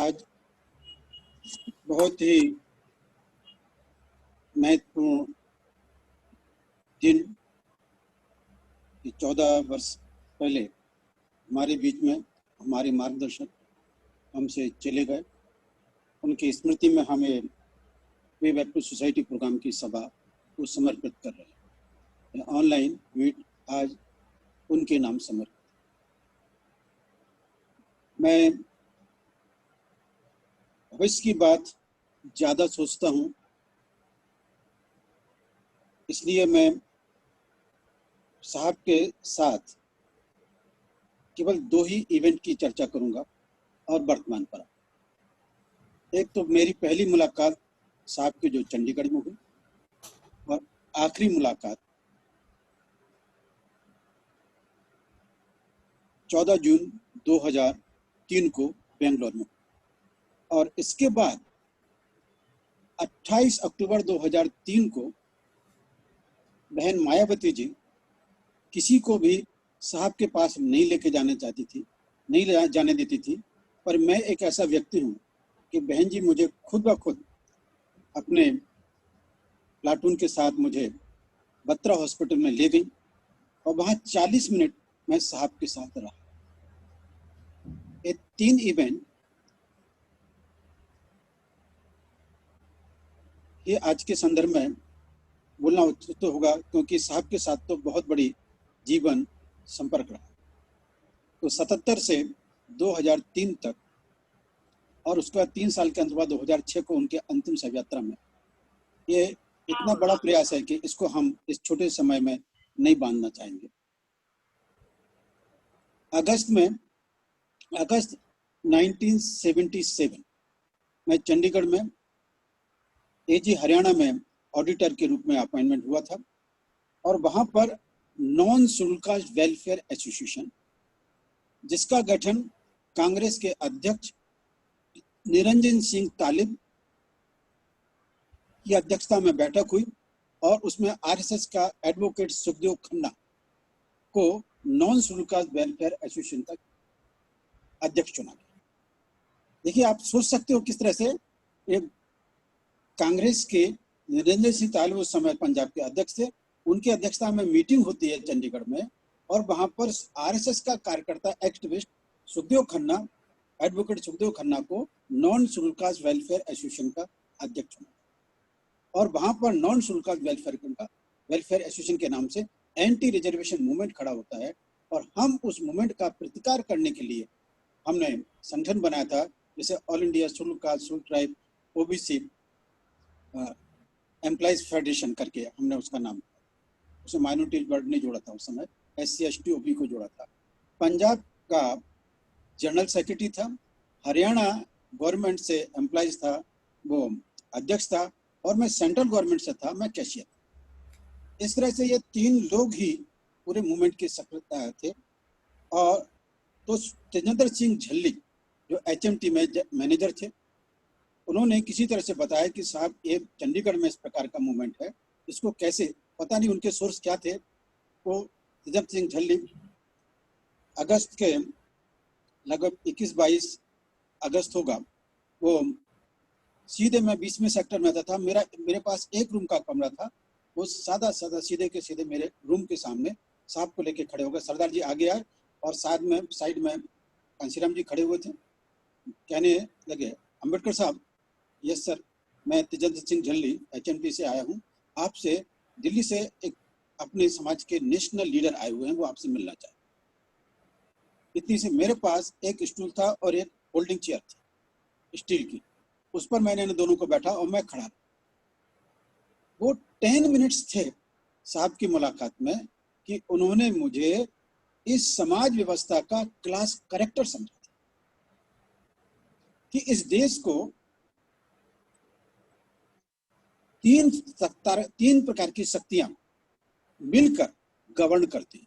आज बहुत ही महत्वपूर्ण दिन 14 वर्ष पहले हमारे बीच में हमारे मार्गदर्शक हमसे चले गए। उनकी स्मृति में हमें way back to society program की सभा को समर्पित कर रहे हैं। ऑनलाइन मीट आज उनके नाम समर्पित। मैं भविष्य की बात ज़्यादा सोचता हूँ, इसलिए मैं साहब के साथ केवल 2 ही इवेंट की चर्चा करूंगा और वर्तमान पर। एक तो मेरी पहली मुलाकात साहब की जो चंडीगढ़ में हुई, और आखिरी मुलाकात 14 जून 2003 को बेंगलोर में, और इसके बाद 28 अक्टूबर 2003 को बहन मायावती जी किसी को भी साहब के पास नहीं लेके जाने चाहती थी, नहीं ले जाने देती थी, पर मैं एक ऐसा व्यक्ति हूँ कि बहन जी मुझे खुद ब खुद अपने प्लाटून के साथ मुझे बत्रा हॉस्पिटल में ले गई और वहाँ 40 मिनट मैं साहब के साथ रहा। ये 3 इवेंट ये आज के संदर्भ में बोलना उचित तो होगा, क्योंकि साहब के साथ तो बहुत बड़ी जीवन संपर्क रहा। तो 77 से 2003 तक, और उसके बाद 3 साल के अंत बाद 2006 को उनके अंतिम शव यात्रा में, ये इतना बड़ा प्रयास है कि इसको हम इस छोटे समय में नहीं बांधना चाहेंगे। अगस्त 1977 मैं चंडीगढ़ में एजी हरियाणा में ऑडिटर के रूप में अपॉइंटमेंट हुआ था, और वहां पर non schedule caste welfare association, जिसका गठन कांग्रेस के अध्यक्ष निरंजन सिंह तालिब की अध्यक्षता में बैठक हुई, और उसमें आरएसएस का एडवोकेट सुखदेव खन्ना को non schedule caste welfare association का अध्यक्ष चुना गया। देखिए, आप सोच सकते हो किस तरह से एक कांग्रेस के निरंजन सिंह तालिब उस समय पंजाब के अध्यक्ष थे, उनकी अध्यक्षता में मीटिंग होती है चंडीगढ़ में, और वहां पर आरएसएस का कार्यकर्ता एक्टिविस्ट सुखदेव खन्ना, एडवोकेट सुखदेव खन्ना को non schedule caste welfare association का अध्यक्ष चुना, और वहां पर non schedule caste welfare association के नाम से एंटी रिजर्वेशन मूवमेंट खड़ा होता है। और हम उस मूवमेंट का प्रतिकार करने के लिए हमने संगठन बनाया था, जैसे all India schedule caste schedule tribe OBC employees federation करके हमने उसका नाम, उसे माइनॉरिटी वर्ड नहीं जोड़ा था उस समय, SC ST OB को जोड़ा था। पंजाब का जनरल सेक्रेटरी था, हरियाणा गवर्नमेंट से एम्प्लॉइज था, वो अध्यक्ष था, और मैं सेंट्रल गवर्नमेंट से था, मैं कैशियर। इस तरह से ये 3 लोग ही पूरे मूवमेंट के सक्रिय थे। और तो तेजेंद्र सिंह झल्ली जो HMT में मैनेजर थे, उन्होंने किसी तरह से बताया कि साहब ये चंडीगढ़ में इस प्रकार का मूवमेंट है, इसको कैसे, पता नहीं उनके सोर्स क्या थे। वो तेजेंद्र सिंह झल्ली अगस्त के लगभग 21-22 अगस्त होगा, वो सीधे, मैं 20वें सेक्टर में था, मेरे पास 1 रूम का कमरा था, वो सादा सीधे के सीधे मेरे रूम के सामने साहब को लेके खड़े हो गए। सरदार जी आगे आए और साइड में कांशीराम जी खड़े हुए थे। कहने लगे, अम्बेडकर साहब, यस सर, मैं तेजेंद्र सिंह झल्ली HMT से आया हूँ, आपसे दिल्ली से एक अपने समाज के नेशनल लीडर आए हुए हैं, वो आपसे मिलना चाहे। इतनी से मेरे पास एक स्टूल था और एक होल्डिंग चेयर थी स्टील की, उस पर मैंने इन दोनों को बैठा और मैं खड़ा। वो 10 मिनट्स थे साहब की मुलाकात में कि उन्होंने मुझे इस समाज व्यवस्था का क्लास करेक्टर समझा था, कि इस देश को 3 प्रकार की शक्तियां मिलकर गवर्न करती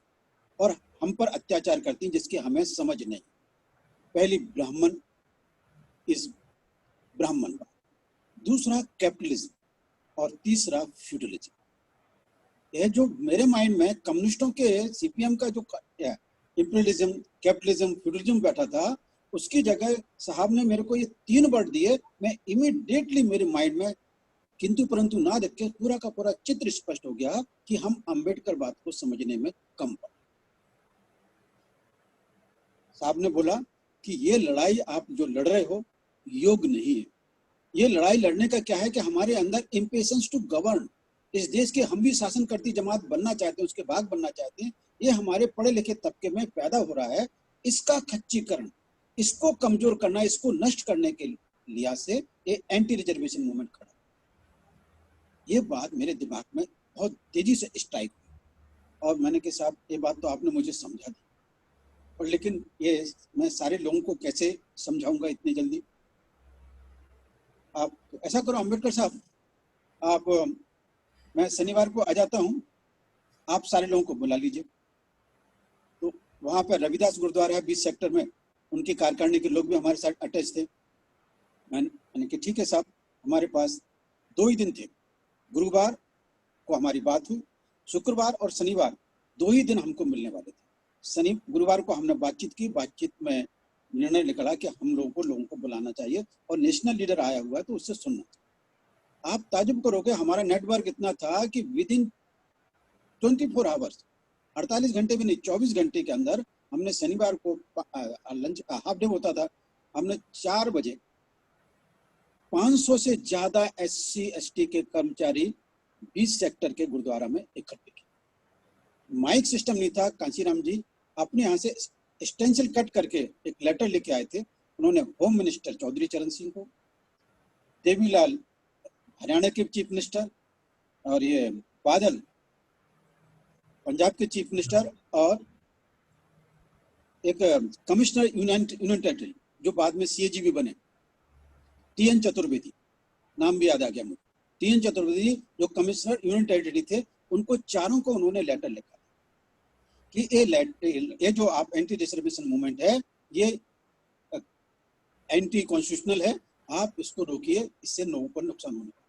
और हम पर अत्याचार करती, जिसकी हमें समझ नहीं। पहली ब्राह्मण, दूसरा कैपिटलिज्म, और तीसरा फ्यूडलिज्म। यह जो मेरे माइंड में कम्युनिस्टों के CPM का जो इंपीरियलिज्म, कैपिटलिज्म, फ्यूडलिज्म बैठा था, उसकी जगह साहब ने मेरे को ये 3 वर्ड दिए, मैं इमीडिएटली मेरे माइंड में किंतु परंतु ना देख के पूरा का पूरा चित्र स्पष्ट हो गया कि हम अंबेडकर बात को समझने में कम पड़े। साहब ने बोला कि ये लड़ाई आप जो लड़ रहे हो योग नहीं है, ये लड़ाई लड़ने का क्या है कि हमारे अंदर इम्पेशंस टू गवर्न, इस देश के हम भी शासन करती जमात बनना चाहते हैं, उसके भाग बनना चाहते हैं, ये हमारे पढ़े लिखे तबके में पैदा हो रहा है। इसका खच्चीकरण, इसको कमजोर करना, इसको नष्ट करने के लिहाज से ये एंटी रिजर्वेशन मूवमेंट खड़ा। ये बात मेरे दिमाग में बहुत तेजी से स्ट्राइक हुई और मैंने कहा साहब ये बात तो आपने मुझे समझा दी, और लेकिन ये मैं सारे लोगों को कैसे समझाऊंगा इतनी जल्दी। आप ऐसा करो अम्बेडकर साहब, आप मैं शनिवार को आ जाता हूँ, आप सारे लोगों को बुला लीजिए। तो वहाँ पर रविदास गुरुद्वारा है 20 सेक्टर में, उनकी कार्यकारिणी के लोग भी हमारे साथ अटैच थे। मैंने कहा ठीक है साहब, हमारे पास 2 ही दिन थे, गुरुवार को हमारी बात हुई, शुक्रवार और शनिवार 2 ही दिन हमको मिलने वाले थे। गुरुवार को हमने बातचीत की, बातचीत में निर्णय निकला कि हम लोगों को बुलाना चाहिए और नेशनल लीडर आया हुआ है तो उससे सुनना चाहिए। आप ताजुब करोगे, हमारा नेटवर्क इतना था कि विद इन 24 आवर्स, 48 घंटे भी नहीं, 24 घंटे के अंदर हमने शनिवार को लंच हाफ डे होता था, हमने 4 बजे 500 से ज्यादा SC ST के कर्मचारी 20 सेक्टर के गुरुद्वारा में इकट्ठे किए। माइक सिस्टम नहीं था। कांशीराम जी अपने यहाँ से स्टेंसिल कट करके एक लेटर लेके आए थे। उन्होंने होम मिनिस्टर चौधरी चरण सिंह को, देवीलाल हरियाणा के चीफ मिनिस्टर, और ये बादल पंजाब के चीफ मिनिस्टर, और एक कमिश्नर यूनियन टेरिटरी जो बाद में CAG भी बने, TN चतुर्वेदी, नाम भी याद आ गया मुझे, TN चतुर्वेदी जो कमिश्नर यूनियन टेरिटरी थे, उनको चारों को उन्होंने लेटर लिखा कि ये जो आप एंटी रिजर्वेशन मूवमेंट है ये एंटी कॉन्स्टिट्यूशनल है, आप इसको रोकिए, इससे लोगों को नुकसान होने वाला है।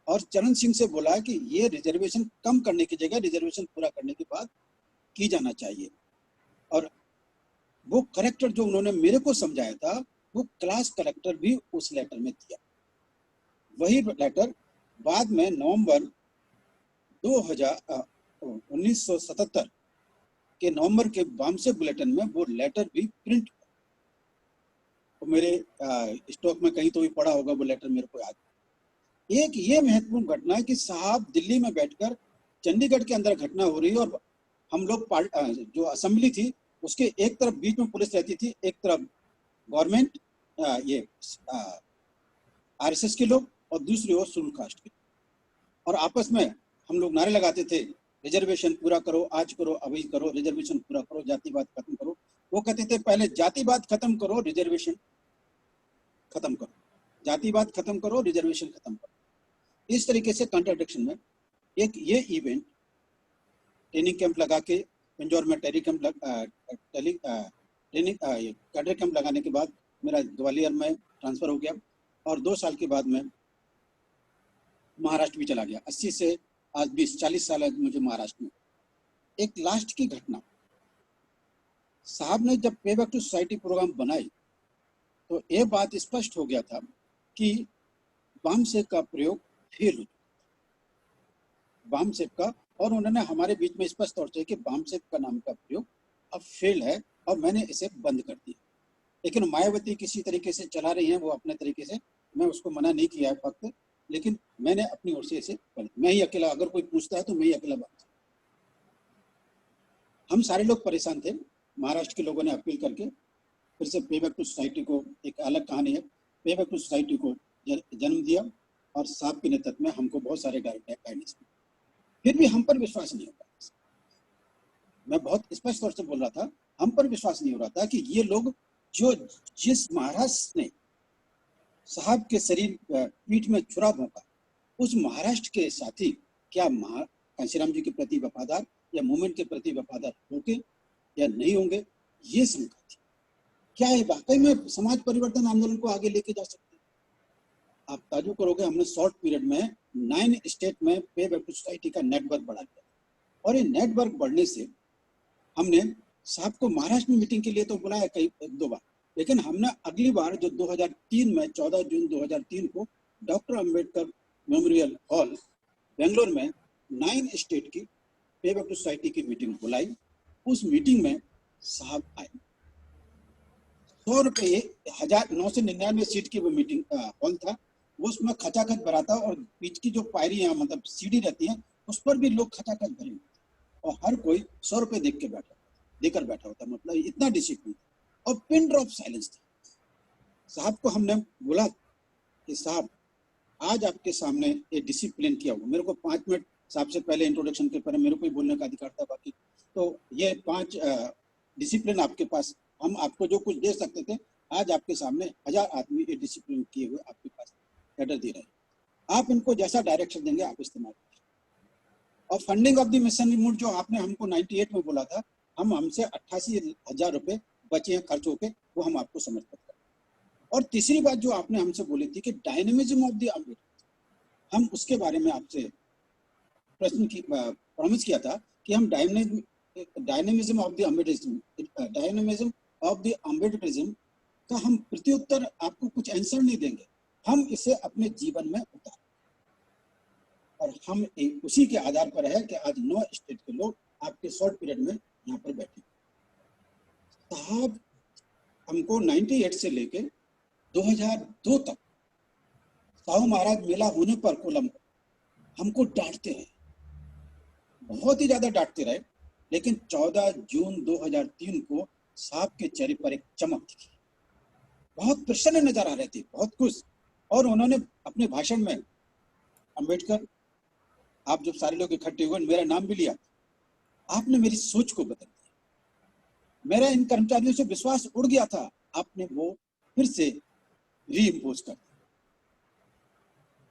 और चरण सिंह से बोला कि ये रिजर्वेशन कम करने की जगह रिजर्वेशन पूरा करने की बात की जाना चाहिए। और वो करेक्टर जो उन्होंने मेरे को समझाया था, वो क्लास करेक्टर भी उस लेटर में दिया। वही लेटर बाद में नवंबर 1977 के नवंबर के वामसे बुलेटिन में वो लेटर भी प्रिंट हुआ। तो मेरे स्टॉक में कहीं तो भी पड़ा होगा वो लेटर, मेरे को याद। एक ये महत्वपूर्ण घटना है कि साहब दिल्ली में बैठकर, चंडीगढ़ के अंदर घटना हो रही है और हम लोग जो असेंबली थी उसके एक तरफ बीच में पुलिस रहती थी, एक तरफ गवर्नमेंट ये RSS के लोग और दूसरी ओर शेड्यूल कास्ट के, और आपस में हम लोग नारे लगाते थे, रिजर्वेशन पूरा करो, आज करो, अभी करो, रिजर्वेशन पूरा करो, जातिवाद खत्म करो। वो कहते थे पहले जातिवाद खत्म करो, रिजर्वेशन खत्म करो, जातिवाद खत्म करो, रिजर्वेशन खत्म करो। इस तरीके से कंट्राडिक्शन में एक ये इवेंट ट्रेनिंग कैंप लगा के, पिंजौर में कैडर कैंप लगाने के बाद मेरा ग्वालियर में ट्रांसफर हो गया और 2 साल के बाद में महाराष्ट्र भी चला गया। 80 से आज 20-40 साल मुझे महाराष्ट्र में। एक लास्ट की घटना, साहब ने जब पे बैक टू सोसाइटी प्रोग्राम बनाई तो ये बात स्पष्ट हो गया था कि वामसेक का प्रयोग फेल हो चुका, वामसेक का, और उन्होंने हमारे बीच में स्पष्ट तौर से कि वामसेक का नाम का प्रयोग अब फेल है और मैंने इसे बंद कर दिया। लेकिन मायावती किसी तरीके से चला रही हैं वो अपने तरीके से, मैं उसको मना नहीं किया है फक्त, लेकिन मैंने अपनी ओर से इसे, मैं ही अकेला, अगर कोई पूछता है तो मैं ही अकेला बात। हम सारे लोग परेशान थे। महाराष्ट्र के लोगों ने अपील करके फिर से पे बैक टू सोसाइटी को, एक अलग कहानी है, पे बैक टू सोसाइटी को जन्म दिया और साहब के नेतृत्व में हमको बहुत सारे गाइडेंस, फिर भी हम पर विश्वास नहीं होता। मैं बहुत स्पष्ट तौर से बोल रहा था, हम पर विश्वास नहीं हो रहा था कि ये लोग जो जिस महाराष्ट्र ने साहब के शरीर पीठ में छुरा भोंका, उस महाराष्ट्र के साथी क्या कांशीराम जी के प्रति वफादार या मूवमेंट के प्रति वफादार होंगे या नहीं होंगे, ये शंका थी। क्या ये वाकई में समाज परिवर्तन आंदोलन को आगे लेके जा सकते? आप ताजुब करोगे, हमने शॉर्ट पीरियड में 9 स्टेट में पे बैक टू सोसाइटी का नेटवर्क बढ़ा दिया, और ये नेटवर्क बढ़ने से हमने साहब को महाराष्ट्र में मीटिंग के लिए तो बुलाया कई 2 बार, लेकिन हमने अगली बार जो 2003 में 14 जून 2003 को doctor Ambedkar memorial hall Bangalore में 9 स्टेट की पे बैक टू सोसाइटी की मीटिंग बुलाई। उस मीटिंग में साहब आए। 100 रुपये 1999 सीट की वो मीटिंग हॉल था। वो उसमें खचाखच भरा था और बीच की जो पायरियां मतलब सीढ़ी रहती हैं उस पर भी लोग खचाखच भरे हुए और हर कोई 100 रुपये देकर बैठा होता, मतलब इतना डिसिप्लिन और पिन ड्रॉप साइलेंस था। साहब को हमने बोला कि साहब आज आपके सामने ये डिसिप्लिन किया हुआ, मेरे को 5 मिनट साहब से पहले इंट्रोडक्शन के पहले मेरे को ही बोलने का अधिकार था, बाकी तो ये 5 डिसिप्लिन आपके पास, हम आपको जो कुछ दे सकते थे आज आपके सामने 1000 आदमी ये डिसिप्लिन किए हुए आपके पास कैडर दे रहे हैं, आप इनको जैसा डायरेक्शन देंगे आप इस्तेमाल करें। और funding of the mission mood जो आपने हमको 98 में बोला था, हमसे 88,000 रुपए बचे हैं खर्च होके, वो हम आपको समर्पित करें। और तीसरी बात जो आपने हमसे बोली थी कि डायनेमिज्म ऑफ द अम्बेडकर, हम उसके बारे में आपसे प्रश्न की प्रॉमिस किया था कि हम डायनेमिज्म ऑफ द अम्बेडकरिज्म का हम प्रत्युत्तर आपको कुछ आंसर नहीं देंगे, हम इसे अपने जीवन में उतारें। और हम उसी के आधार पर है कि आज 9 स्टेट के लोग आपके शॉर्ट पीरियड में यहाँ पर बैठे। साहब हमको 98 से लेके 2002 तक साहू महाराज मेला होने पर कोलंबो हमको डांटते रहे, बहुत ही ज्यादा डांटते रहे, लेकिन 14 जून 2003 को साहब के चेहरे पर एक चमक दिखी, बहुत प्रसन्न नजर आ रहे थे, बहुत खुश। और उन्होंने अपने भाषण में अंबेडकर आप जब सारे लोग इकट्ठे हुए मेरा नाम भी लिया, आपने मेरी सोच को बदल दिया, मेरा इन कर्मचारियों से विश्वास उड़ गया था, आपने वो फिर से रीइम्पोज कर दिया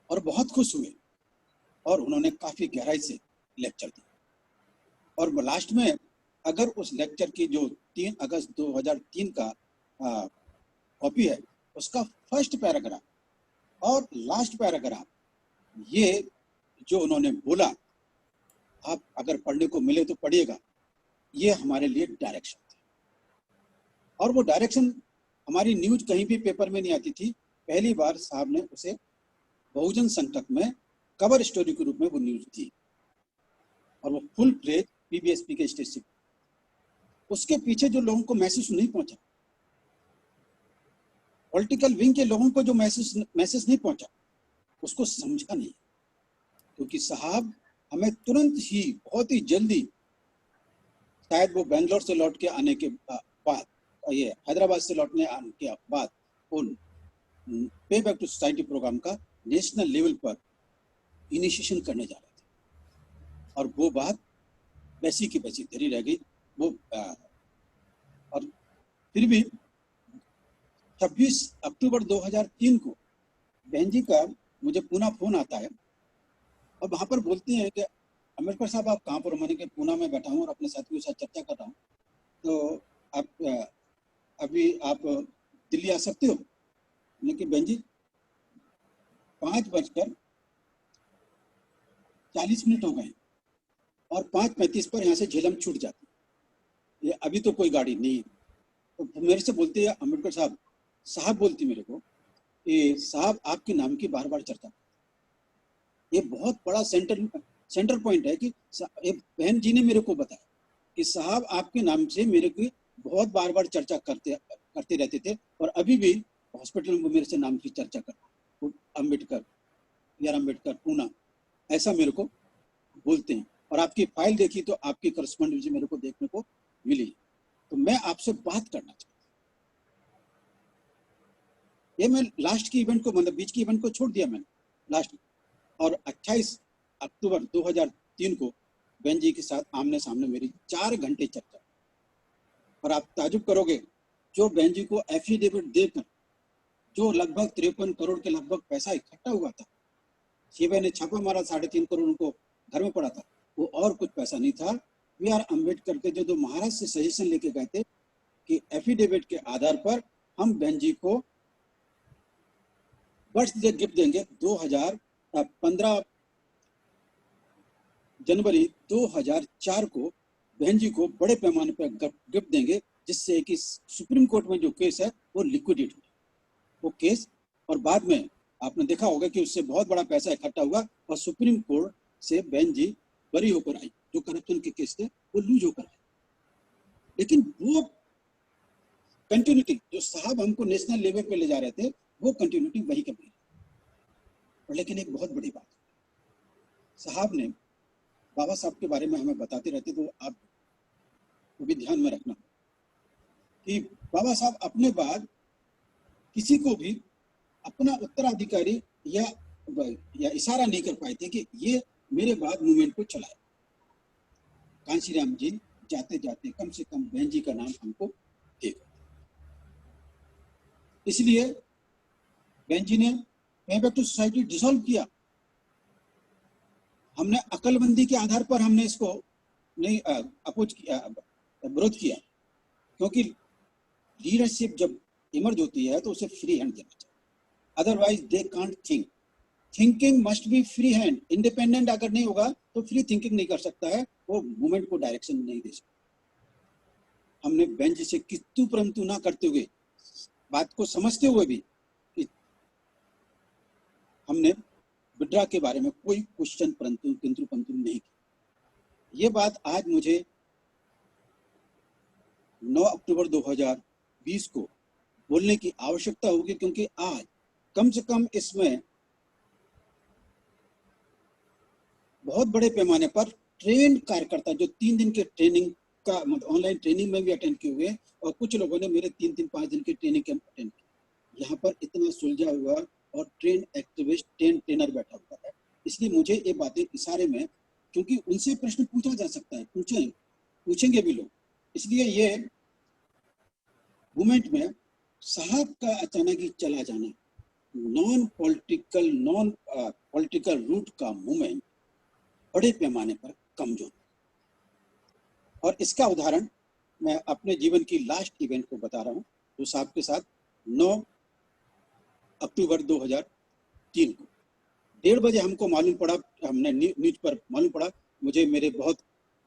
और बहुत खुश हुए। और उन्होंने काफी गहराई से लेक्चर दिया। और लास्ट में अगर उस लेक्चर की जो 3 अगस्त 2003 का कॉपी है, उसका फर्स्ट पैराग्राफ और लास्ट पैराग्राफ, ये जो उन्होंने बोला, आप अगर पढ़ने को मिले तो पढ़िएगा, ये हमारे लिए डायरेक्शन थी। और वो डायरेक्शन हमारी न्यूज कहीं भी पेपर में नहीं आती थी, पहली बार साहब ने उसे बहुजन संकट में कवर स्टोरी के रूप में वो न्यूज थी और वो फुल प्लेज पीबीएसपी के स्टेज से। उसके पीछे जो लोगों को मैसेज नहीं पहुंचा, पॉलिटिकल विंग के लोगों को जो मैसेज नहीं पहुंचा, उसको समझा नहीं, क्योंकि साहब हमें तुरंत ही बहुत ही जल्दी, शायद वो बेंगलोर से लौट के आने के बाद, ये हैदराबाद से लौटने आने के बाद उन पे बैक टू सोसाइटी प्रोग्राम का नेशनल लेवल पर इनिशिएशन करने जा रहे थे। और वो बात वैसी की वैसी धरी रह गई। वो और फिर भी 26 अक्टूबर 2003 को बहन जी का मुझे पूना फोन आता है और वहां पर बोलती हैं कि अम्बेडकर साहब आप कहाँ पर? मैंने कि पूना में बैठा हूँ और अपने साथियों के साथ चर्चा कर रहा हूँ, तो आप अभी आप दिल्ली आ सकते हो? लेकिन बहन जी 5:40 हो गए और 5:35 पर यहाँ से झेलम छूट जाती है, ये अभी तो कोई गाड़ी नहीं है। तो मेरे से बोलती है अम्बेडकर साहब, साहब बोलती मेरे को, ये साहब आपके नाम की बार बार चर्चा, ये बहुत बड़ा सेंटर पॉइंट है कि बहन जी ने मेरे को बताया कि साहब आपके नाम से मेरे की बहुत बार बार चर्चा करते रहते थे और अभी भी हॉस्पिटल में मेरे से नाम की चर्चा करते, अम्बेडकर, यार अम्बेडकर पूना, ऐसा मेरे को बोलते हैं। और आपकी फाइल देखी तो आपकी करस्पॉन्डेंस मेरे को देखने को मिली, तो मैं आपसे बात करना चाहता हूँ। ये मैं लास्ट की इवेंट को, मतलब बीच की इवेंट को छोड़ दिया मैंने लास्ट। और 28 अक्टूबर 2003 को बहन जी के साथ आमने सामने मेरी 4 घंटे चर्चा। और आप ताजुब करोगे, जो बहन जी को एफिडेविट देकर जो लगभग 53 करोड़ के लगभग पैसा इकट्ठा हुआ था, सीबीआई ने छापा मारा, 3.5 करोड़ उनको घर में पड़ा था, वो और कुछ पैसा नहीं था। वी आर अम्बेडकर के जो महाराष्ट्र से सजेशन लेके गए थे कि एफिडेविट के आधार पर हम बहन जी को बर्थडे गिफ्ट देंगे। 15 जनवरी 2004 को बहन जी को बड़े पैमाने पर गिफ्ट देंगे जिससे कि सुप्रीम कोर्ट में जो केस है वो लिक्विडेट हो वो केस, और बाद में आपने देखा होगा कि उससे बहुत बड़ा पैसा इकट्ठा हुआ और सुप्रीम कोर्ट से बहन जी बरी होकर आई, जो करप्शन के केस थे वो लूज होकर आए। लेकिन वो कंटिन्यूटी जो साहब हमको नेशनल लेवल पे ले जा रहे थे वो कंटिन्यूटी वही कभी। और लेकिन एक बहुत बड़ी बात, साहब ने बाबा साहब के बारे में हमें बताते रहते, तो आप वो भी ध्यान में रखना कि बाबा साहब अपने बाद किसी को भी अपना उत्तराधिकारी या इशारा नहीं कर पाए थे कि ये मेरे बाद मूवमेंट को चलाए। कांशीराम जी जाते जाते कम से कम बहन जी का नाम हमको देगा, इसलिए बहन जी ने पेबैक टू सोसाइटी डिसॉल्व किया। हमने अकलमंदी के आधार पर हमने इसको नहीं अपोज किया, विरोध किया, क्योंकि लीडरशिप जब इमर्ज होती है तो उसे फ्री हैंड देना चाहिए, otherwise they can't think. Thinking must be free hand, independent अगर नहीं होगा तो फ्री थिंकिंग नहीं कर सकता है, वो मूवमेंट को डायरेक्शन नहीं दे सकता। हमने बेंच से किंतु परंतु ना करते हुए, बात को समझते हुए भी कि हमने विड्रा के बारे में कोई क्वेश्चन परंतु किंतु परंतु नहीं की। ये बात आज मुझे 9 अक्टूबर 2020 को बोलने की आवश्यकता होगी, क्योंकि आज कम से कम इसमें बहुत बड़े पैमाने पर ट्रेन कार्यकर्ता जो 3 दिन के ट्रेनिंग का ऑनलाइन ट्रेनिंग में भी अटेंड किए हुए, और कुछ लोगों ने मेरे 3-5 दिन के ट्रेनिंग कैंप अटेंड किए। यहाँ पर इतना सुलझा हुआ और ट्रेन एक्टिविस्ट ट्रेनर बैठा हुआ है, इसलिए मुझे ये बातें इशारे में, क्योंकि उनसे प्रश्न पूछा जा सकता है, पूछेंगे भी लोग, इसलिए ये मूवमेंट में साहब का अचानक ही चला जाना, नॉन पॉलिटिकल रूट का मूवमेंट बड़े पैमाने पर कमजोर। और इसका उदाहरण मैं अपने जीवन की लास्ट इवेंट को बता रहा हूँ, जो साहब के साथ 9 अक्टूबर 2003 को 1:30 बजे हमको मालूम पड़ा, हमने न्यूज पर मालूम पड़ा, मुझे मेरे बहुत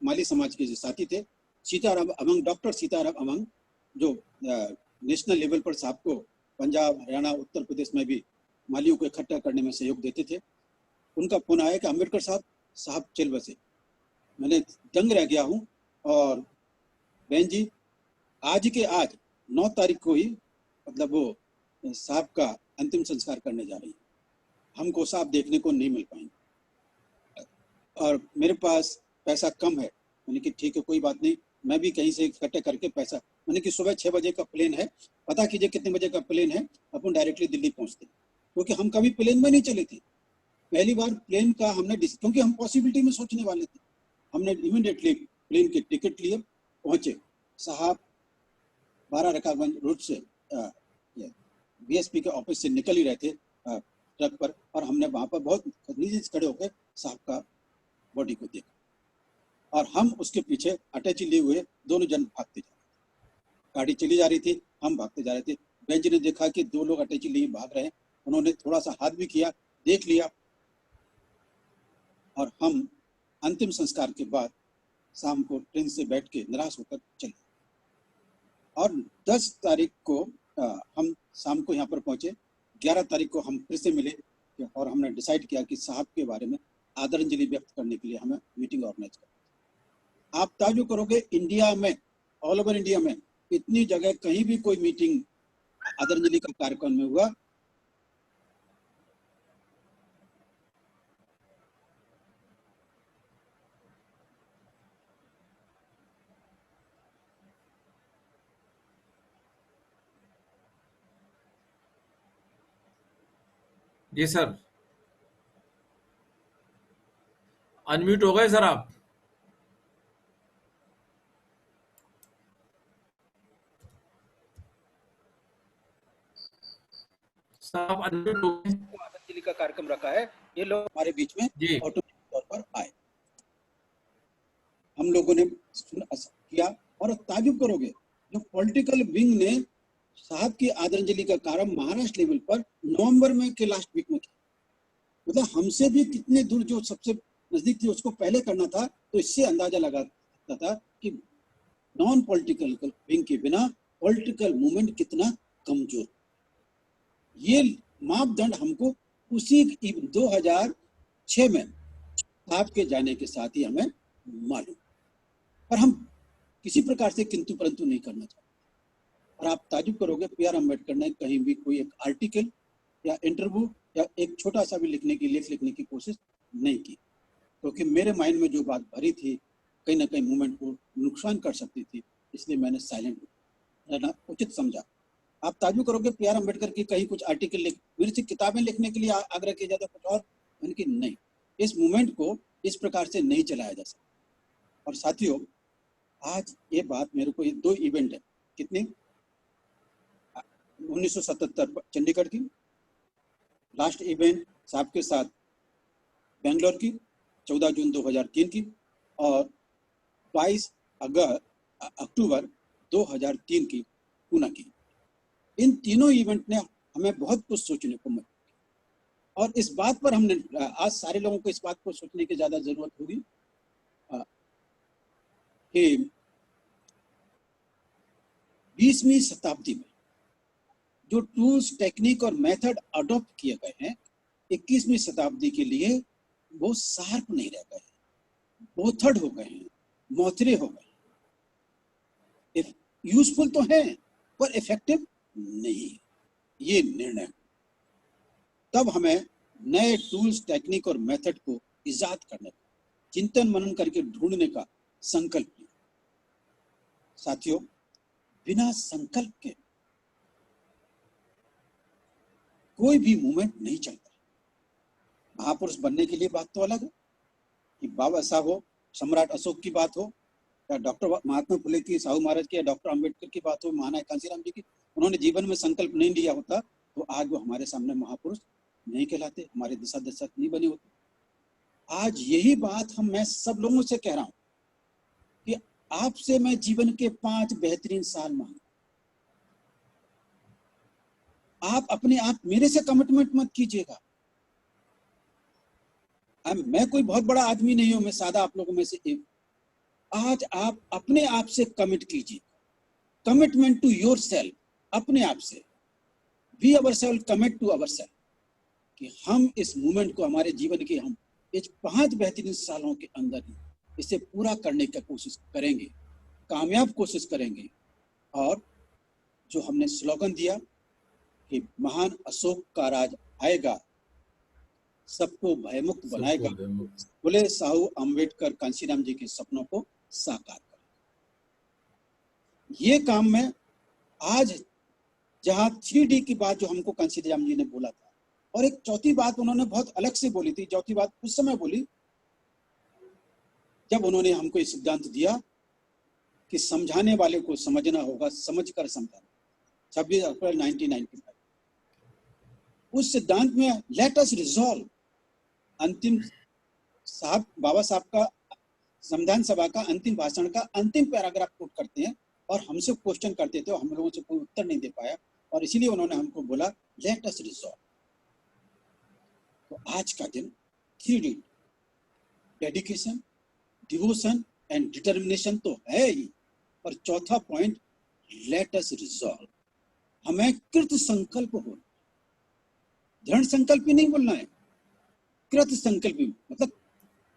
माली समाज के जो साथी थे, Sitaram among, doctor Sitaram among, जो नेशनल लेवल पर साहब को पंजाब, हरियाणा, उत्तर प्रदेश में भी मालियों को इकट्ठा करने में सहयोग देते थे, उनका फोन आया कि अम्बेडकर साहब चल बसे। मैंने दंग रह गया हूँ, और बहन जी आज के आज 9 तारीख को ही मतलब वो साहब का अंतिम संस्कार करने जा रही है, हमको साहब देखने को नहीं मिल पाएंगे, और मेरे पास पैसा कम है। मैंने कि ठीक है, कोई बात नहीं, मैं भी कहीं से इकट्ठे करके पैसा, मैंने कि सुबह 6 बजे का प्लेन है, पता कीजिए कितने बजे का प्लेन है, अपन डायरेक्टली दिल्ली पहुंचते, क्योंकि हम कभी प्लेन में नहीं चले थे, पहली बार प्लेन का हमने, क्योंकि हम पॉसिबिलिटी में सोचने वाले थे, हमने इमीडिएटली प्लेन के टिकट लिए, पहुंचे। साहब 12 रकाबगंज रोड से बीएसपी के ऑफिस से निकल ही रहे थे ट्रक पर, और हमने वहां पर बहुत नीचे खड़े होकर साहब का बॉडी को देखा, और हम उसके पीछे अटैची लिए हुए दोनों जन भागते जा रहे थे। गाड़ी चली जा रही थी, हम भागते जा रहे थे। बेंच ने देखा कि 2 लोग अटैची लिए भाग रहे हैं, उन्होंने थोड़ा सा हाथ भी किया, देख लिया, और हम अंतिम संस्कार के बाद शाम को ट्रेन से बैठ के निराश होकर चले। और 10 तारीख को हम शाम को यहाँ पर पहुंचे, 11 तारीख को हम फिर से मिले, और हमने डिसाइड किया कि साहब के बारे में आदरांजलि व्यक्त करने के लिए हमें मीटिंग ऑर्गेनाइज करनी। आप ताजुब करोगे, इंडिया में, ऑल ओवर इंडिया में इतनी जगह कहीं भी कोई मीटिंग आदरांजलि का कार्यक्रम में हुआ। जी सर, अनम्यूट हो गए सर आप। साहब अनम्यूट हो गए। आदरांजलि का कार्यक्रम रखा है, ये लोग हमारे बीच में जी ऑटोमेटिक तौर पर आए, हम लोगों ने किया। और ताजुब करोगे, जो पॉलिटिकल विंग ने साहब की आदरांजलि का कार्यक्रम महाराष्ट्र लेवल पर नवंबर में के लास्ट वीक में किया, मतलब हमसे भी कितने दूर जो सबसे नजदीक थी उसको पहले करना था, तो इससे अंदाजा लगा सकता था कि नॉन पॉलिटिकल विंग के बिना पॉलिटिकल मूवमेंट कितना कमजोर। ये मापदंड हमको उसी 2006 में आपके जाने के साथ ही हमें मालूम, पर हम किसी प्रकार से किंतु परंतु नहीं करना चाहते। और आप ताजुब करोगे, पी.आर. अम्बेडकर ने कहीं भी कोई एक आर्टिकल या इंटरव्यू या एक छोटा सा भी लेख लिखने की कोशिश नहीं की, क्योंकि मेरे माइंड में जो बात भरी थी कहीं ना कहीं मूवमेंट को नुकसान कर सकती थी, इसलिए मैंने साइलेंट रहना उचित समझा। आप ताजुब करोगे, पी.आर. अम्बेडकर की कहीं कुछ आर्टिकल मेरे से किताबें लिखने के लिए आग्रह किया जाता, कुछ और, मैंने कि नहीं, इस मूवमेंट को इस प्रकार से नहीं चलाया जा सकता। और साथियों, आज ये बात मेरे को, ये 2 इवेंट है, कितने, 1977 चंडीगढ़ की लास्ट इवेंट साहब के साथ बेंगलोर की 14 जून 2003 की, और 22 अक्टूबर 2003 की पूना की। इन तीनों इवेंट ने हमें बहुत कुछ सोचने को मिला, और इस बात पर हमने, आज सारे लोगों को इस बात को सोचने की ज्यादा जरूरत होगी कि 20वीं शताब्दी में जो टूल्स, टेक्निक और मेथड अडॉप्ट किए गए हैं 21वीं शताब्दी के लिए वो शार्प नहीं रह गए, बोथड़ हो गए हैं, मोथरे हो गए। यूजफुल तो है पर इफेक्टिव नहीं। ये निर्णय, तब हमें नए टूल्स, टेक्निक और मेथड को इजाद करने का, चिंतन मनन करके ढूंढने का संकल्प लिया। साथियों, बिना संकल्प के कोई भी मूवमेंट नहीं चलता। महापुरुष बनने के लिए बात तो अलग है, कि बाबा साहब हो, सम्राट अशोक की बात हो, या डॉक्टर महात्मा फुले की, साहू महाराज की, या डॉक्टर अंबेडकर की बात हो, महानायक कांशीराम जी की, उन्होंने जीवन में संकल्प नहीं लिया होता तो आज वो हमारे सामने महापुरुष नहीं कहलाते, हमारे दिशा दशक नहीं बने होते। आज यही बात मैं सब लोगों से कह रहा हूं कि आपसे मैं जीवन के 5 बेहतरीन साल मांगू। आप अपने आप मेरे से कमिटमेंट मत कीजिएगा। मैं कोई बहुत बड़ा आदमी नहीं हूं, मैं सादा आप लोगों में से एक। आज आप अपने आप से कमिट कीजिए, कमिटमेंट टू योर सेल्फ, अपने आप से, be our self, commit to our self, कि हम इस मूवमेंट को, हमारे जीवन के, हम इस 5 बेहतरीन सालों के अंदर ही इसे पूरा करने की कोशिश करेंगे, कामयाब कोशिश करेंगे। और जो हमने स्लोगन दिया कि महान अशोक का राज आएगा, सबको भयमुक्त बनाएगा, फुले, साहू, अंबेडकर, कांशीराम जी के सपनों को साकार करेगा। ये काम में आज जहां 3D की बात जो हमको कांशीराम जी ने बोला था, और एक चौथी बात उन्होंने बहुत अलग से बोली थी। चौथी बात उस समय बोली जब उन्होंने हमको ये सिद्धांत दिया कि समझाने वाले को समझना होगा, समझकर समझाना। 26 अप्रैल 1995 उस सिद्धांत में लेट अस रिजॉल्व, अंतिम साहब, बाबा साहब का संविधान सभा का अंतिम भाषण का अंतिम पैराग्राफ कोट करते हैं और हमसे क्वेश्चन करते थे, हम लोगों से कोई उत्तर नहीं दे पाया, और इसीलिए उन्होंने हमको बोला लेट अस रिजॉल्व। तो आज का दिन 3D, dedication, devotion and determination तो है ही, पर चौथा पॉइंट लेट अस रिजॉल्व, हमें कृत संकल्प हो, दृढ़ संकल्प ही नहीं बोलना है, कृत संकल्प, मतलब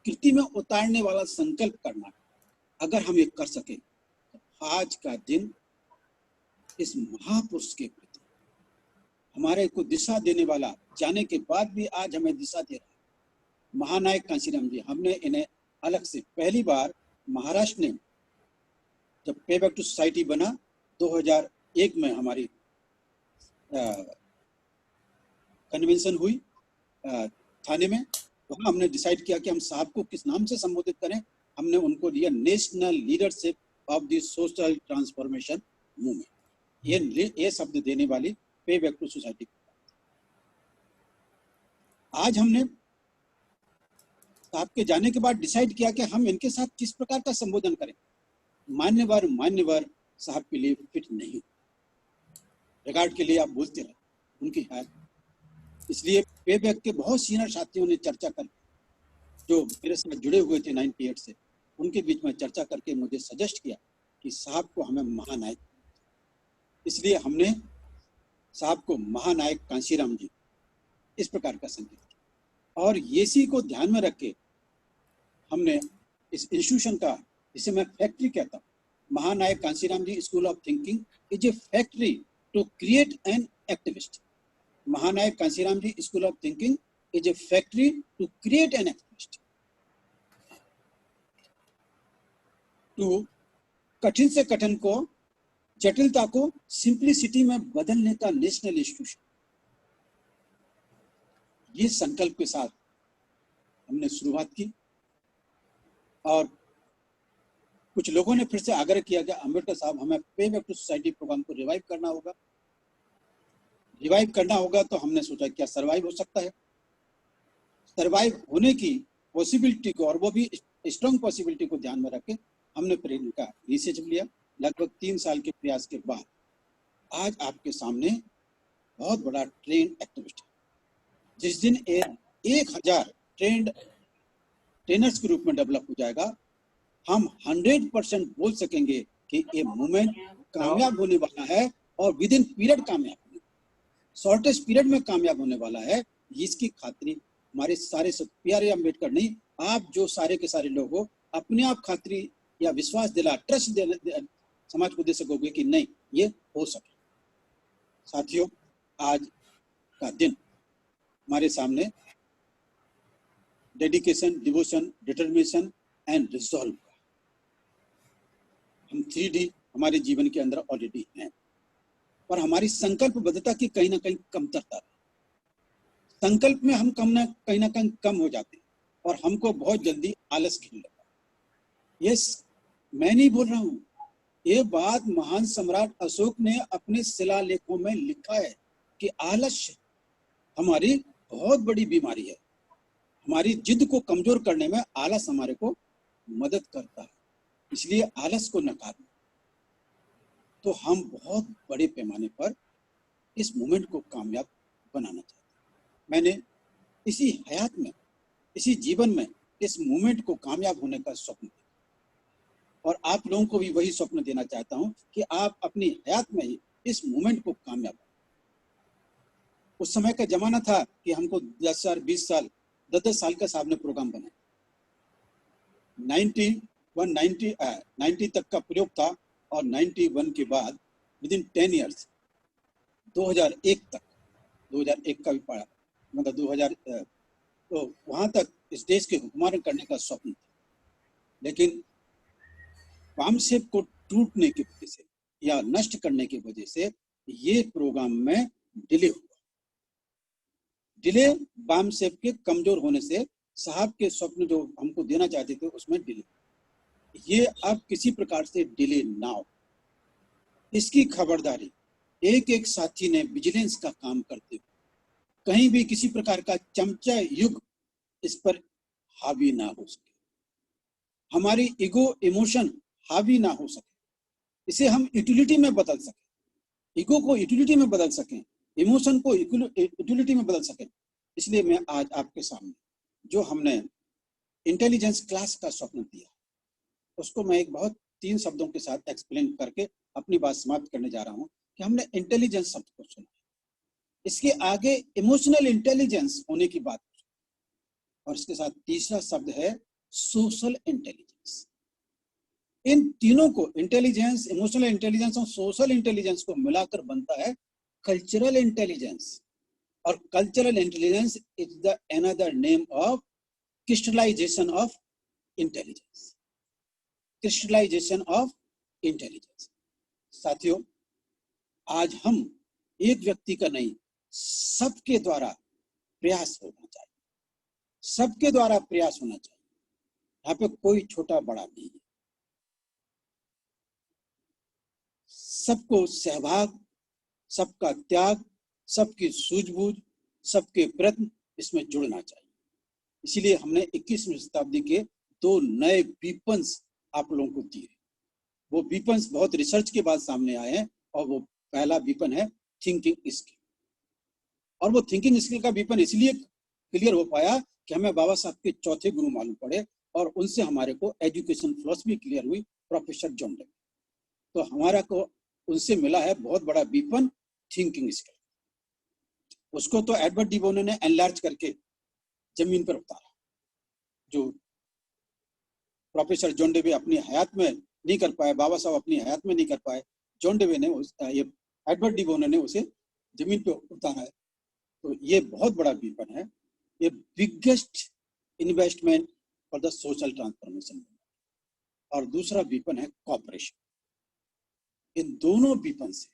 कृति में उतारने वाला संकल्प करना। अगर हम ये कर सके तो आज का दिन इस महापुरुष के प्रति, हमारे को दिशा देने वाला, जाने के बाद भी आज हमें दिशा दे रहा है, महानायक कांशीराम जी। हमने इन्हें अलग से पहली बार महाराष्ट्र ने, जब पे बैक टू सोसाइटी बना 2001 में, हमारी कन्वेंशन हुई थाने में, वहां हमने डिसाइड किया कि हम साहब को किस नाम से संबोधित करें। हमने उनको दिया national leadership of the social transformation movement, ये शब्द देने वाली पे बैक टू सोसाइटी। आज हमने साहब के जाने के बाद डिसाइड किया कि हम इनके साथ किस प्रकार का संबोधन करें। मान्यवर साहब के लिए फिट नहीं, रिगार्ड के लिए आप बोलते रहे, उनकी है। इसलिए पे बैक के बहुत सीनियर साथियों ने चर्चा कर, जो मेरे साथ जुड़े हुए थे 98 से, उनके बीच में चर्चा करके मुझे सजेस्ट किया कि साहब को हमें महानायक, इसलिए हमने साहब को महानायक कांशीराम जी इस प्रकार का संकेत किया। और इसी को ध्यान में रख के हमने इस इंस्टीट्यूशन का, जिसे मैं फैक्ट्री कहता हूँ, महानायक Kanshiram ji school of thinking is a factory to create an activist. महानायक Kanshiram ji school of thinking is a factory to create an activist, to कठिन से कठिन को, जटिलता को सिंप्लिसिटी में बदलने का नेशनल इंस्टीट्यूशन। ये संकल्प के साथ हमने शुरुआत की और कुछ लोगों ने फिर से आग्रह किया कि अम्बेडकर साहब, हमें पे बैक टू सोसाइटी प्रोग्राम को रिवाइव करना होगा। रिवाइव करना होगा तो हमने सोचा क्या सर्वाइव हो सकता है। सर्वाइव होने की पॉसिबिलिटी को, और वो भी स्ट्रॉन्ग पॉसिबिलिटी को ध्यान में रख के हमने फिर इनका रिसर्च लिया। लगभग 3 साल के प्रयास के बाद आज आपके सामने बहुत बड़ा ट्रेन एक्टिविस्ट है। जिस दिन 1000 ट्रेनर्स के रूप में डेवलप हो जाएगा, हम 100% बोल सकेंगे कि ये मूवमेंट कामयाब होने वाला है और विद इन पीरियड कामयाब, शॉर्टेस्ट पीरियड में कामयाब होने वाला है। इसकी खातिरी हमारे सारे प्यारे अम्बेडकर नहीं, आप जो सारे के सारे लोग हो, अपने आप खातिरी या विश्वास दिला, ट्रस्ट समाज को दे सकोगे कि नहीं ये हो सके। साथियों, आज का दिन हमारे सामने dedication, devotion, determination and resolve, हम 3D हमारे जीवन के अंदर ऑलरेडी हैं, और हमारी संकल्पबद्धता की कहीं ना कहीं कमतरता है। संकल्प में हम कहीं ना कहीं कम हो जाते हैं और हमको बहुत जल्दी आलस घिर लेता है। यस, मैं नहीं बोल रहा हूं, ये बात महान सम्राट अशोक ने अपने शिलालेखों में लिखा है कि आलस्य हमारी बहुत बड़ी बीमारी है। हमारी जिद को कमजोर करने में आलस हमारे को मदद करता है, इसलिए आलस को नकारना। तो हम बहुत बड़े पैमाने पर इस मूवमेंट को कामयाब बनाना चाहते हैं। मैंने इसी हयात में, इसी जीवन में इस मूवमेंट को कामयाब होने का स्वप्न दिया, और आप लोगों को भी वही स्वप्न देना चाहता हूं कि आप अपनी हयात में ही इस मूवमेंट को कामयाब। उस समय का जमाना था कि हमको 10 साल, 20 साल, 10 साल का साहब ने प्रोग्राम बनाया। 90 तक का प्रयोग था, और 91 के बाद विद इन 10 ईयर्स 2001 तक, 2001 का भी पढ़ा, मतलब 2000, तो वहां तक इस देश के हुक्मरान करने का स्वप्न था। लेकिन बामसेफ को टूटने की वजह से या नष्ट करने की वजह से ये प्रोग्राम में डिले हुआ। डिले बामसेफ के कमजोर होने से साहब के स्वप्न जो हमको देना चाहते थे उसमें डिले। ये अब किसी प्रकार से डिले ना हो, इसकी खबरदारी एक एक साथी ने विजिलेंस का काम करते हुए, कहीं भी किसी प्रकार का चमचा युग इस पर हावी ना हो सके, हमारी ईगो इमोशन हावी ना हो सके, इसे हम यूटिलिटी में बदल सके, ईगो को यूटिलिटी में बदल सकें, इमोशन को यूटिलिटी में बदल सकें। इसलिए मैं आज आपके सामने जो हमने इंटेलिजेंस क्लास का स्वप्न दिया, उसको मैं एक बहुत 3 शब्दों के साथ एक्सप्लेन करके अपनी बात समाप्त करने जा रहा हूं कि हमने इंटेलिजेंस शब्द को सुना, इसके आगे इमोशनल इंटेलिजेंस होने की बात, और इसके साथ तीसरा शब्द है सोशल इंटेलिजेंस। इन तीनों को, इंटेलिजेंस, इमोशनल इंटेलिजेंस और सोशल इंटेलिजेंस को मिलाकर बनता है कल्चरल इंटेलिजेंस, और cultural intelligence is the another name of crystallisation of intelligence, crystallisation of intelligence. साथियों, आज हम एक व्यक्ति का नहीं, सबके द्वारा प्रयास होना चाहिए, सबके द्वारा प्रयास होना चाहिए। यहाँ पे कोई छोटा बड़ा नहीं है, सबको सहभाग, सबका त्याग, सबकी सूझबूझ, सबके प्रयत्न इसमें जुड़ना चाहिए। इसीलिए हमने 21वीं शताब्दी के 2 नए वीपन्स आप लोगों को दिए। वो वीपन्स बहुत रिसर्च के बाद सामने आए हैं, और वो पहला वीपन है थिंकिंग स्किल। और वो थिंकिंग स्किल का वीपन इसलिए क्लियर हो पाया कि हमें बाबा साहब के चौथे गुरु मालूम पड़े, और उनसे हमारे को एजुकेशन फिलॉसफी क्लियर हुई, प्रोफेसर जॉन डे। तो हमारा को उनसे मिला है बहुत बड़ा वीपन, थिंकिंग स्किल। उसको तो एडवर्ड डी बोनो ने एनलार्ज करके जमीन पर उतारा, जो प्रोफेसर जॉन डेवे अपनी हयात में नहीं कर पाए, बाबा साहब अपनी हयात में नहीं कर पाए, जॉन डेवे ने ये एडवर्ड डी बोनो ने उसे जमीन पे उतारा है। तो ये बहुत बड़ा वीपन है, ये biggest investment for the social transformation. और दूसरा वीपन है कॉपरेशन। इन दोनों वीपन से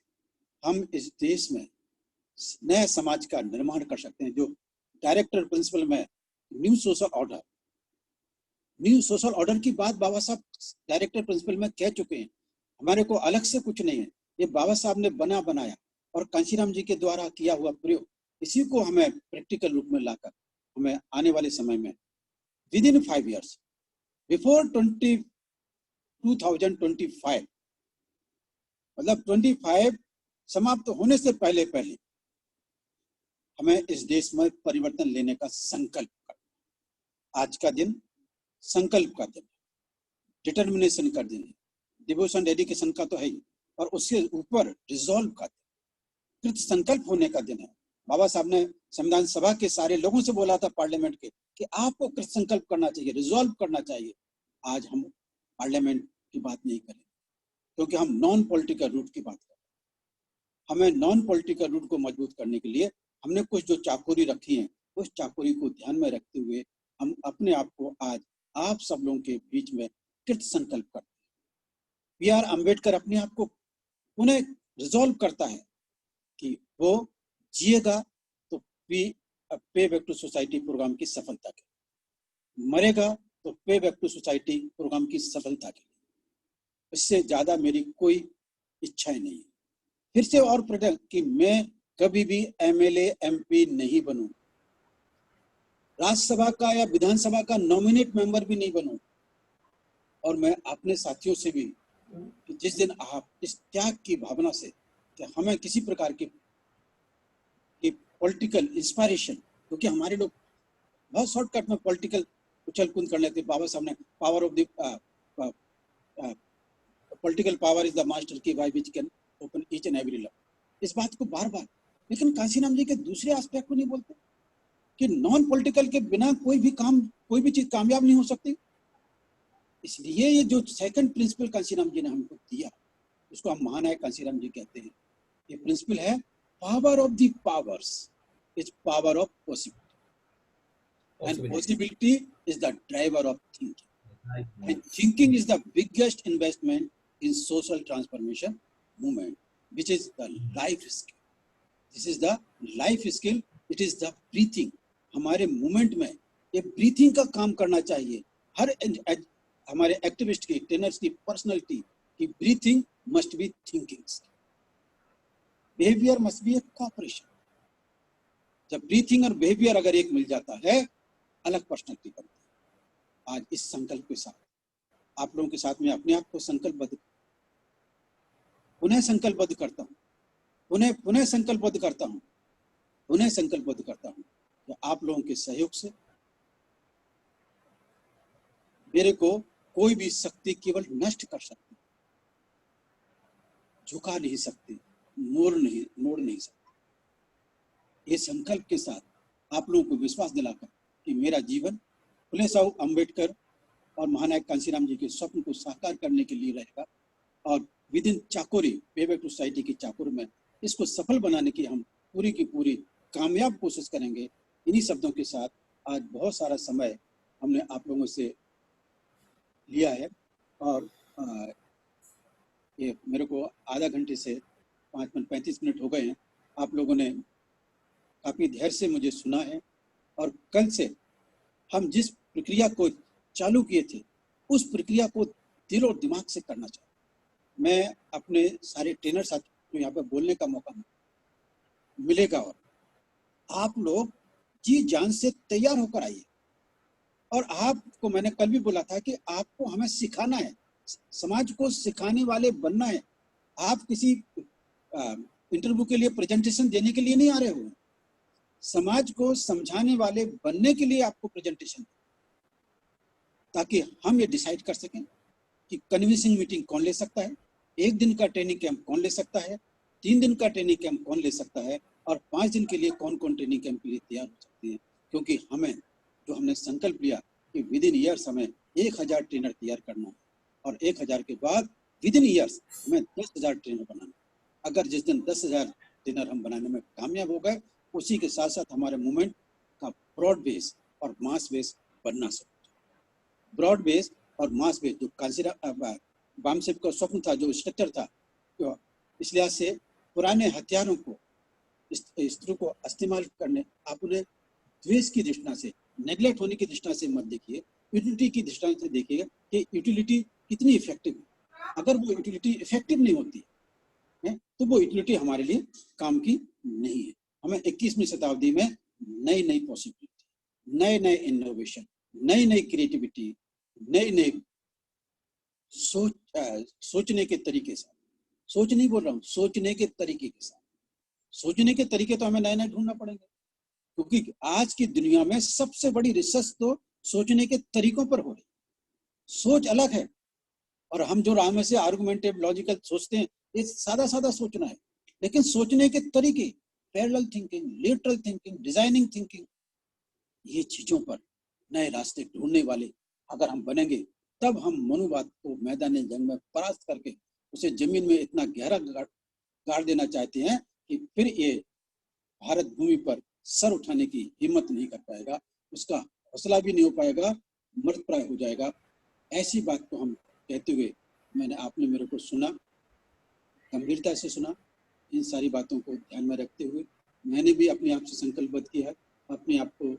हम इस देश में नए समाज का निर्माण कर सकते हैं, जो डायरेक्टर प्रिंसिपल में न्यू सोशल ऑर्डर की बात बाबा साहब डायरेक्टर प्रिंसिपल में कह चुके हैं। हमारे को अलग से कुछ नहीं है, ये बाबा साहब ने बनाया और कांशीराम जी के द्वारा किया हुआ प्रयोग, इसी को हमें प्रैक्टिकल रूप में लाकर हमें आने वाले समय में विद इन 5 years बिफोर 2025, मतलब 25 समाप्त होने से पहले हमें इस देश में परिवर्तन लेने का संकल्प करना। आज का दिन संकल्प का दिन, डिटर्मिनेशन का दिन है, डिवोशन डेडिकेशन का तो है ही, और उसके ऊपर रिजॉल्व का दिन, कृत संकल्प होने का दिन है। बाबा साहब ने संविधान सभा के सारे लोगों से बोला था पार्लियामेंट के कि आपको कृत संकल्प करना चाहिए, रिजॉल्व करना चाहिए। आज हम पार्लियामेंट की बात नहीं करें क्योंकि हम नॉन पॉलिटिकल रूट की बात करें। हमें नॉन पॉलिटिकल रूट को मजबूत करने के लिए हमने कुछ जो चाकोरी रखी है, उस चाकोरी को ध्यान में रखते हुए हम अपने आप को आज आप सब लोगों के बीच में कृत संकल्प करते हैं। बी.आर. अम्बेडकर अपने आप को पुनः रिजॉल्व करता है कि वो जिएगा तो पे बैक टू सोसाइटी प्रोग्राम की सफलता के, मरेगा तो पे बैक टू सोसाइटी प्रोग्राम की सफलता के। इससे ज्यादा मेरी कोई इच्छाएं नहीं है। फिर से और प्रोडक्ट कि मैं कभी भी एमएलए एमपी नहीं बनूं, राज्यसभा का या विधानसभा का नॉमिनेट मेंबर भी नहीं बनूं। और मैं अपने साथियों से भी कि जिस दिन आप इस त्याग की भावना से कि हमें किसी प्रकार की पॉलिटिकल इंस्पायरेशन, क्योंकि हमारे लोग बहुत शॉर्टकट में पॉलिटिकल उछल कूद कर लेते। बाबा साहब ने power of the political power is the master key by which can open each and every law, इस बात को बार बार, लेकिन कांशीराम जी के दूसरे एस्पेक्ट को नहीं बोलते कि नॉन पॉलिटिकल के बिना कोई भी काम, कोई भी चीज कामयाब नहीं हो सकती। इसलिए ये जो सेकंड प्रिंसिपल कांशीराम जी ने हमको दिया, उसको हम महानायक कांशीराम जी कहते हैं। ये प्रिंसिपल है power of the powers is power of possibility, and possibility is the driver of thinking, and thinking is the biggest investment in social transformation movement, which is the life skill. This is the life skill. It is the breathing. हमारे movement में ये breathing का काम करना चाहिए। हर हमारे activist की, trainers की, पर्सनालिटी की breathing must be thinking, behaviour must be a cooperation. जब ब्रीथिंग और बिहेवियर अगर एक मिल जाता है, अलग पर्सनालिटी बनती है। आज इस संकल्प के साथ आप लोगों के साथ में अपने आप को पुनः संकल्पबद्ध करता हूँ, पुनः संकल्पबद्ध करता हूँ कि आप लोगों के सहयोग से मेरे को कोई भी शक्ति केवल नष्ट कर सकती, झुका नहीं सकती, मोड़ नहीं सकती। ये संकल्प के साथ आप लोगों को विश्वास दिलाकर कि मेरा जीवन फुले साहब अम्बेडकर और महानायक कांशीराम जी के स्वप्न को साकार करने के लिए रहेगा, और विद इन चाकोरी, पे बैक टू सोसाइटी की चाकोरी में इसको सफल बनाने की हम पूरी की पूरी कामयाब कोशिश करेंगे। इन्हीं शब्दों के साथ आज बहुत सारा समय हमने आप लोगों से लिया है, और ये मेरे को आधा घंटे से 5 मिनट 35 मिनट हो गए हैं। आप लोगों ने काफ़ी धैर्य से मुझे सुना है, और कल से हम जिस प्रक्रिया को चालू किए थे, उस प्रक्रिया को दिल और दिमाग से करना चाहिए। मैं अपने सारे ट्रेनर साथियों को यहाँ पर बोलने का मौका मिलेगा, और आप लोग जी जान से तैयार होकर आइए। और आपको मैंने कल भी बोला था कि आपको हमें सिखाना है, समाज को सिखाने वाले बनना है। आप किसी इंटरव्यू के लिए, प्रेजेंटेशन देने के लिए नहीं आ रहे हो, समाज को समझाने वाले बनने के लिए आपको प्रेजेंटेशन, ताकि हम ये डिसाइड कर सकें कि कन्विंसिंग मीटिंग कौन ले सकता है, 1 दिन का ट्रेनिंग कैंप कौन ले सकता है, 3 दिन का ट्रेनिंग कैंप कौन ले सकता है और 5 दिन के लिए कौन कौन ट्रेनिंग कैंप के लिए तैयार हो सकते हैं। क्योंकि हमने संकल्प लिया कि विद इन ईयर्स हमें 1000 ट्रेनर तैयार करना है और 1000 के बाद विद इन ईयर्स हमें 10,000 ट्रेनर बनाना है। अगर जिस दिन 10,000 ट्रेनर हम बनाने में कामयाब हो गए, उसी के साथ साथ हमारे मूवमेंट का ब्रॉड बेस और मास बेस बनना सकता। ब्रॉड बेस और मास बेस जो कंसिडर बामसेप का स्वप्न था, जो स्ट्रक्चर था, तो इस लिहाज से पुराने हथियारों को स्त्रों को इस्तेमाल करने, आप उन्हें द्वेष की दृष्टि से, नेग्लेक्ट होने की दृष्टि से मत देखिए, यूटिलिटी की दृष्टि से देखिएगा कि यूटिलिटी कितनी इफेक्टिव है। अगर वो यूटिलिटी इफेक्टिव नहीं होती है तो वो यूटिलिटी हमारे लिए काम की नहीं है। हमें 21वीं शताब्दी में नई नई पॉसिबिलिटी, नए नए इनोवेशन, नई नई क्रिएटिविटी, नई नई सोचने के तरीके से, सोच नहीं बोल रहा हूँ, सोचने के तरीके के साथ, सोचने के तरीके तो हमें नए नए ढूंढना पड़ेंगे। क्योंकि आज की दुनिया में सबसे बड़ी रिसर्च तो सोचने के तरीकों पर हो रही। सोच अलग है और हम जो राह में से आर्गुमेंटिव लॉजिकल सोचते हैं, ये सादा सादा सोचना है, लेकिन सोचने के तरीके, parallel thinking, lateral thinking, designing thinking, ये चीजों पर नए रास्ते ढूंढने वाले अगर हम बनेंगे, तब हम मनुवाद को मैदान जंग में परास्त करके उसे जमीन में इतना गहरा गाड़ देना चाहते हैं कि फिर ये भारत भूमि पर सर उठाने की हिम्मत नहीं कर पाएगा, उसका हौसला भी नहीं हो पाएगा, मृत प्राय हो जाएगा। ऐसी बात को हम कहते हुए आपने मेरे को सुना, गंभीरता से सुना। इन सारी बातों को ध्यान में रखते हुए मैंने भी अपने आप से संकल्पबद्ध किया है, अपने आप को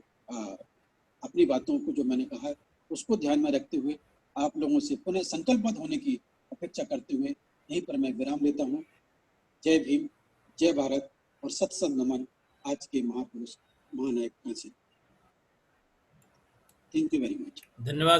अपनी बातों को जो मैंने कहा है उसको ध्यान में रखते हुए आप लोगों से पुनः संकल्पबद्ध होने की अपेक्षा करते हुए यहीं पर मैं विराम लेता हूँ। जय भीम, जय भारत और सत सत नमन आज के महापुरुष महानायक। Thank you very much. धन्यवाद।